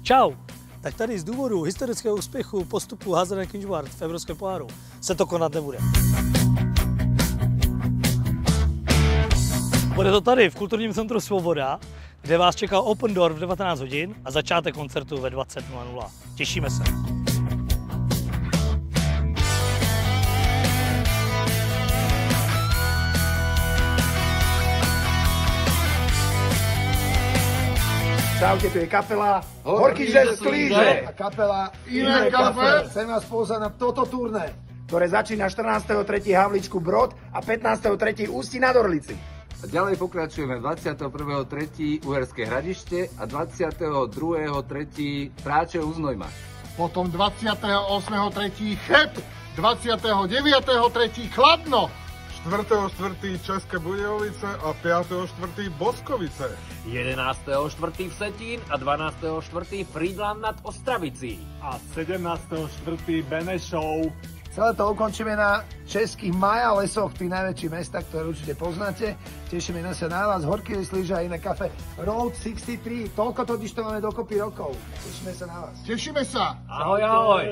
Čau! Tak tady z důvodu historického úspěchu postupu Hazard Kinžvart v Evropském poháru se to konat nebude. Bude to tady v Kulturním centru Svoboda, kde vás čeká Open Door v 19 hodin a začátek koncertu ve 20:00. Těšíme se. Čaute, tu je kapela Horký žez Klíže a kapela Iné kafe. Chcem vás pozvať na toto turné, ktoré začína 14.3. Havličku Brod a 15.3. Ústí nad Orlici. A ďalej pokračujeme 21.3. Uherské Hradište a 22.3. Tráče u Znojma. Potom 28.3. Cheb, 29.3. Kladno, 4.4. České Budějovice a 5.4. Boskovice. 11.4. Vsetín a 12.4. Frýdlant nad Ostravicí. A 17.4. Benešov. Celé to ukončíme na českých Maja lesoch, tých najväčších mestách, ktoré určite poznáte. Tešíme sa na vás, Horký žez Klíže a Iné kafe. Road 63, toľko totiž to máme dokopy rokov. Tešíme sa na vás. Tešíme sa. Ahoj, ahoj.